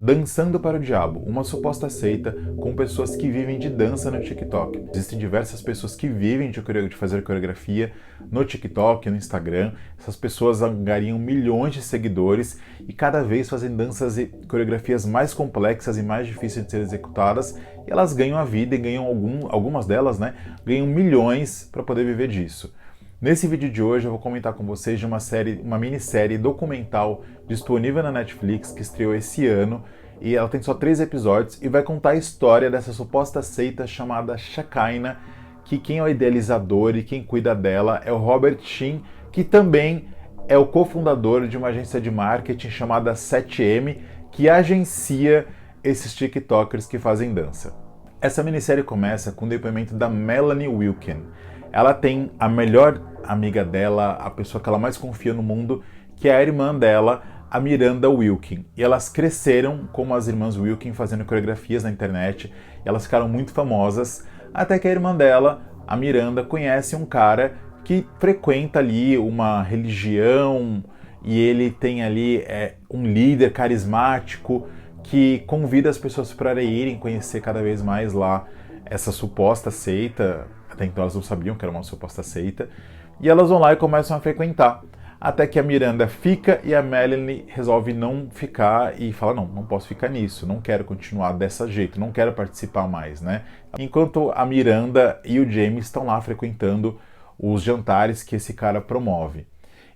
Dançando para o Diabo, uma suposta seita com pessoas que vivem de dança no TikTok. Existem diversas pessoas que vivem de fazer coreografia no TikTok, no Instagram. Essas pessoas angariam milhões de seguidores e cada vez fazem danças e coreografias mais complexas e mais difíceis de ser executadas. E elas ganham a vida e ganham algumas delas, né, ganham milhões para poder viver disso. Nesse vídeo de hoje eu vou comentar com vocês de uma minissérie documental disponível na Netflix que estreou esse ano e ela tem só 3 episódios e vai contar a história dessa suposta seita chamada Shekinah, que quem é o idealizador e quem cuida dela é o Robert Sheen, que também é o cofundador de uma agência de marketing chamada 7M, que agencia esses TikTokers que fazem dança. Essa minissérie começa com o depoimento da Melanie Wilkin. Ela tem a melhor amiga dela, a pessoa que ela mais confia no mundo, que é a irmã dela, a Miranda Wilkin. E elas cresceram como as irmãs Wilkin fazendo coreografias na internet. E elas ficaram muito famosas, até que a irmã dela, a Miranda, conhece um cara que frequenta ali uma religião e ele tem ali um líder carismático que convida as pessoas para irem conhecer cada vez mais lá essa suposta seita. Até então elas não sabiam que era uma suposta seita. E elas vão lá e começam a frequentar. Até que a Miranda fica e a Melanie resolve não ficar e fala, não posso ficar nisso, não quero continuar dessa jeito, não quero participar mais, né? Enquanto a Miranda e o James estão lá frequentando os jantares que esse cara promove.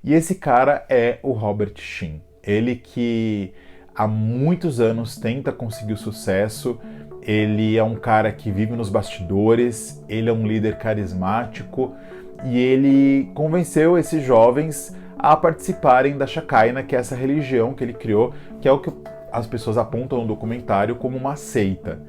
E esse cara é o Robert Sheen. Ele que há muitos anos tenta conseguir o sucesso. Ele é um cara que vive nos bastidores, ele é um líder carismático e ele convenceu esses jovens a participarem da Shekinah, que é essa religião que ele criou, que é o que as pessoas apontam no documentário como uma seita.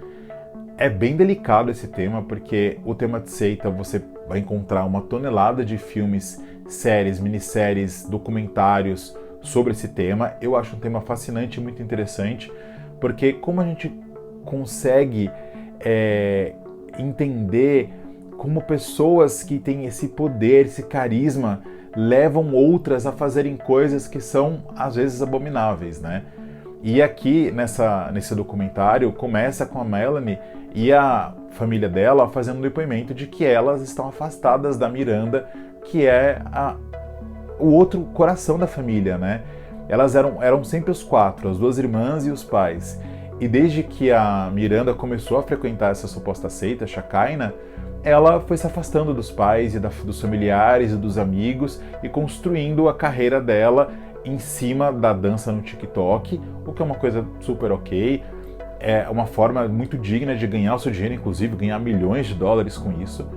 É bem delicado esse tema, porque o tema de seita você vai encontrar uma tonelada de filmes, séries, minisséries, documentários sobre esse tema. Eu acho um tema fascinante e muito interessante, porque como a gente consegue entender como pessoas que têm esse poder, esse carisma, levam outras a fazerem coisas que são, às vezes, abomináveis, né? E aqui, nesse documentário, começa com a Melanie e a família dela fazendo um depoimento de que elas estão afastadas da Miranda, que é o outro coração da família, né? Elas eram sempre os 4, as 2 irmãs e os pais. E desde que a Miranda começou a frequentar essa suposta seita, Shekinah, ela foi se afastando dos pais e dos familiares e dos amigos e construindo a carreira dela em cima da dança no TikTok, o que é uma coisa super ok. É uma forma muito digna de ganhar o seu dinheiro, inclusive ganhar milhões de dólares com isso.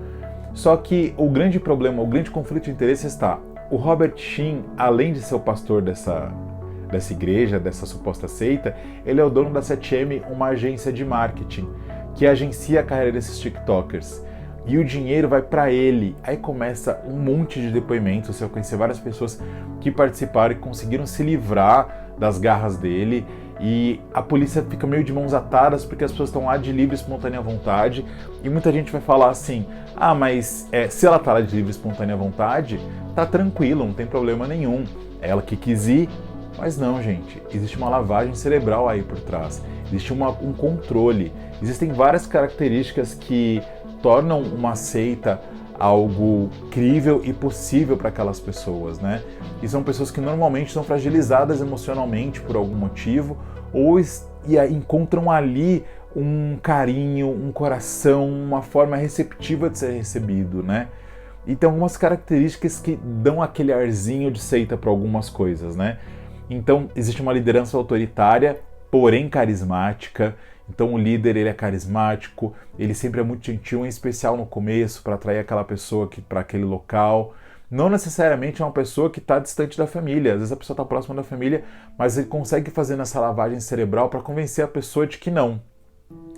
Só que o grande problema, o grande conflito de interesse está: o Robert Sheen, além de ser o pastor dessa igreja, dessa suposta seita, ele é o dono da 7M, uma agência de marketing que agencia a carreira desses TikTokers. E o dinheiro vai para ele. Aí começa um monte de depoimentos. Você vai conhecer várias pessoas que participaram e conseguiram se livrar das garras dele. E a polícia fica meio de mãos atadas porque as pessoas estão lá de livre e espontânea vontade. E muita gente vai falar assim: mas se ela tá lá de livre e espontânea vontade, tá tranquilo, não tem problema nenhum. É ela que quis ir. Mas não, gente. Existe uma lavagem cerebral aí por trás. Existe um controle. Existem várias características que tornam uma seita algo crível e possível para aquelas pessoas, né? E são pessoas que normalmente são fragilizadas emocionalmente por algum motivo ou encontram ali um carinho, um coração, uma forma receptiva de ser recebido, né? E tem algumas características que dão aquele arzinho de seita para algumas coisas, né? Então, existe uma liderança autoritária, porém carismática. Então o líder, ele é carismático, ele sempre é muito gentil, em especial no começo, para atrair aquela pessoa para aquele local. Não necessariamente é uma pessoa que está distante da família, às vezes a pessoa está próxima da família, mas ele consegue fazer essa lavagem cerebral para convencer a pessoa de que não.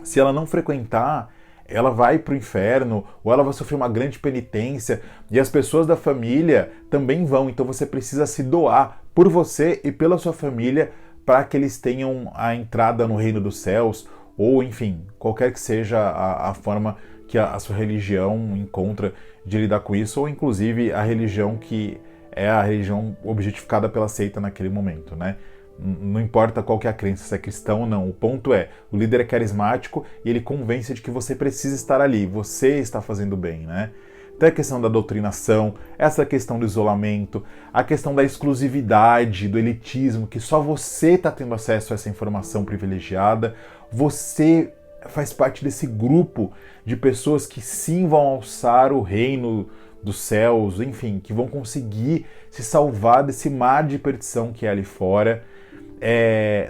Se ela não frequentar, ela vai para o inferno, ou ela vai sofrer uma grande penitência, e as pessoas da família também vão, então você precisa se doar por você e pela sua família para que eles tenham a entrada no reino dos céus, ou enfim, qualquer que seja a forma que a sua religião encontra de lidar com isso, ou inclusive a religião que é a religião objetificada pela seita naquele momento, né? Não importa qual que é a crença, se é cristão ou não. O ponto é, o líder é carismático e ele convence de que você precisa estar ali, você está fazendo bem, né? Então a questão da doutrinação, essa questão do isolamento, a questão da exclusividade, do elitismo, que só você está tendo acesso a essa informação privilegiada, você faz parte desse grupo de pessoas que sim vão alçar o reino dos céus, enfim, que vão conseguir se salvar desse mar de perdição que é ali fora.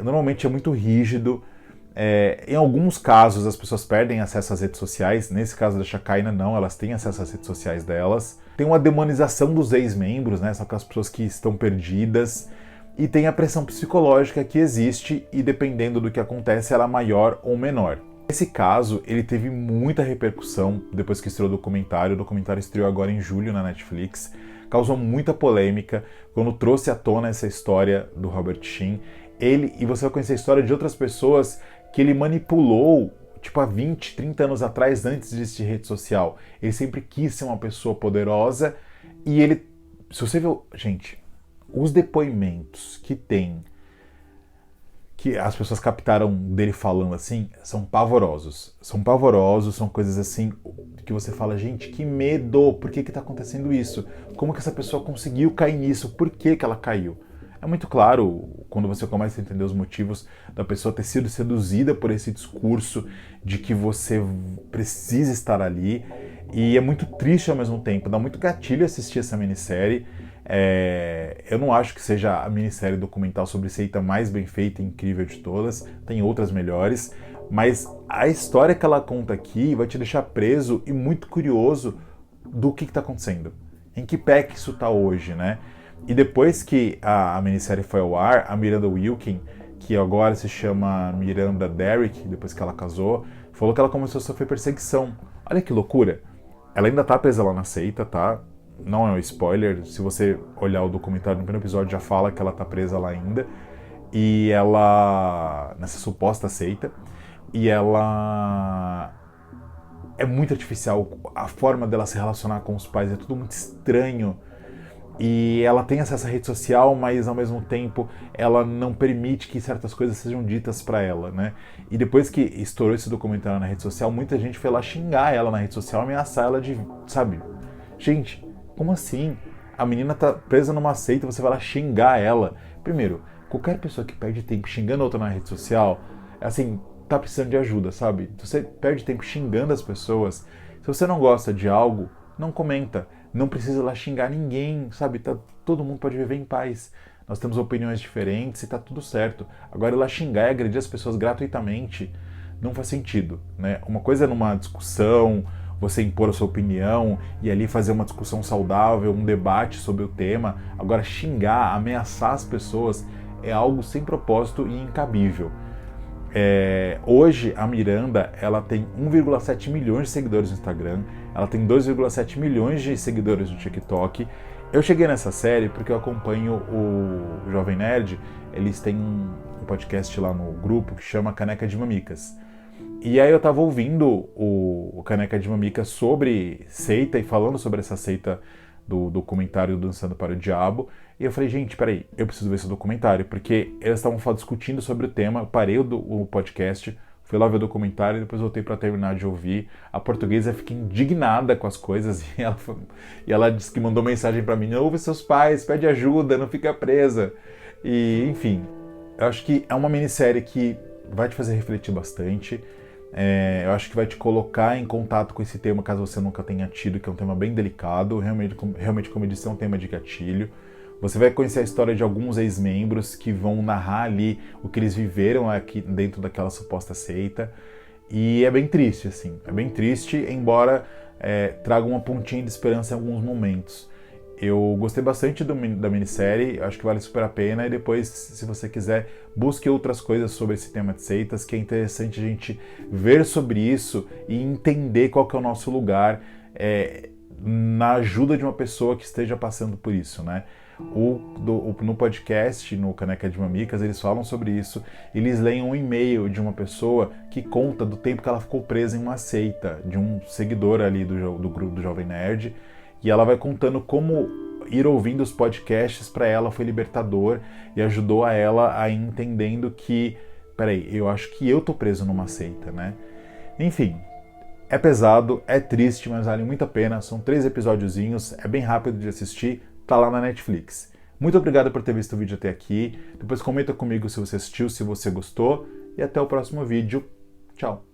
Normalmente é muito rígido. Em alguns casos as pessoas perdem acesso às redes sociais. Nesse caso da Shekinah não, elas têm acesso às redes sociais delas. Tem uma demonização dos ex-membros, né? São aquelas pessoas que estão perdidas. E tem a pressão psicológica que existe e dependendo do que acontece ela é maior ou menor. Esse caso, ele teve muita repercussão depois que estreou o documentário. O documentário estreou agora em julho na Netflix. Causou muita polêmica quando trouxe à tona essa história do Robert Sheen. E você vai conhecer a história de outras pessoas que ele manipulou, tipo, há 20, 30 anos atrás, antes de existir rede social. Ele sempre quis ser uma pessoa poderosa e ele... Se você viu... Gente, os depoimentos que as pessoas captaram dele falando assim, são pavorosos. São pavorosos, são coisas assim que você fala, gente, que medo, por que tá acontecendo isso? Como que essa pessoa conseguiu cair nisso? Por que ela caiu? É muito claro, quando você começa a entender os motivos da pessoa ter sido seduzida por esse discurso de que você precisa estar ali, e é muito triste ao mesmo tempo, dá muito gatilho assistir essa minissérie. Eu não acho que seja a minissérie documental sobre seita mais bem feita e incrível de todas, tem outras melhores, mas a história que ela conta aqui vai te deixar preso e muito curioso do que está acontecendo, em que pé que isso está hoje, né? E depois que a minissérie foi ao ar, a Miranda Wilkin, que agora se chama Miranda Derrick, depois que ela casou, falou que ela começou a sofrer perseguição. Olha que loucura! Ela ainda tá presa lá na seita, tá? Não é um spoiler, se você olhar o documentário no primeiro episódio já fala que ela tá presa lá ainda. E ela... nessa suposta seita. E ela... é muito artificial, a forma dela se relacionar com os pais é tudo muito estranho. E ela tem acesso à rede social, mas ao mesmo tempo ela não permite que certas coisas sejam ditas pra ela, né? E depois que estourou esse documentário na rede social, muita gente foi lá xingar ela na rede social, ameaçar ela de, sabe? Gente, como assim? A menina tá presa numa seita, você vai lá xingar ela. Primeiro, qualquer pessoa que perde tempo xingando outra na rede social, assim, tá precisando de ajuda, sabe? Se você perde tempo xingando as pessoas, se você não gosta de algo, não comenta. Não precisa lá xingar ninguém, sabe? Todo mundo pode viver em paz. Nós temos opiniões diferentes e tá tudo certo. Agora, ir lá xingar e agredir as pessoas gratuitamente não faz sentido, né? Uma coisa é numa discussão, você impor a sua opinião e ali fazer uma discussão saudável, um debate sobre o tema. Agora, xingar, ameaçar as pessoas é algo sem propósito e incabível. Hoje a Miranda ela tem 1,7 milhões de seguidores no Instagram, ela tem 2,7 milhões de seguidores no TikTok. Eu cheguei nessa série porque eu acompanho o Jovem Nerd, eles têm um podcast lá no grupo que chama Caneca de Mamicas. E aí eu tava ouvindo o Caneca de Mamicas sobre seita e falando sobre essa seita do documentário Dançando para o Diabo. E eu falei, gente, peraí, eu preciso ver esse documentário, porque eles estavam discutindo sobre o tema, parei o podcast, fui lá ver o documentário e depois voltei para terminar de ouvir. A portuguesa fica indignada com as coisas e ela disse que mandou mensagem para mim, ouve seus pais, pede ajuda, não fica presa. E, enfim, eu acho que é uma minissérie que vai te fazer refletir bastante. Eu acho que vai te colocar em contato com esse tema caso você nunca tenha tido, que é um tema bem delicado, realmente como eu disse, é um tema de gatilho. Você vai conhecer a história de alguns ex-membros que vão narrar ali o que eles viveram aqui dentro daquela suposta seita. E é bem triste, assim. É bem triste, embora traga uma pontinha de esperança em alguns momentos. Eu gostei bastante da minissérie, acho que vale super a pena. E depois, se você quiser, busque outras coisas sobre esse tema de seitas, que é interessante a gente ver sobre isso e entender qual que é o nosso lugar na ajuda de uma pessoa que esteja passando por isso, né? No podcast, no Caneca de Mamicas, eles falam sobre isso. Eles leem um e-mail de uma pessoa que conta do tempo que ela ficou presa em uma seita, de um seguidor ali do grupo do Jovem Nerd, e ela vai contando como ir ouvindo os podcasts para ela foi libertador e ajudou a ela a ir entendendo que, peraí, eu acho que eu tô preso numa seita, né? Enfim, é pesado, é triste, mas vale muito a pena. São 3 episódiozinhos, é bem rápido de assistir, tá lá na Netflix. Muito obrigado por ter visto o vídeo até aqui. Depois comenta comigo se você assistiu, se você gostou. E até o próximo vídeo. Tchau!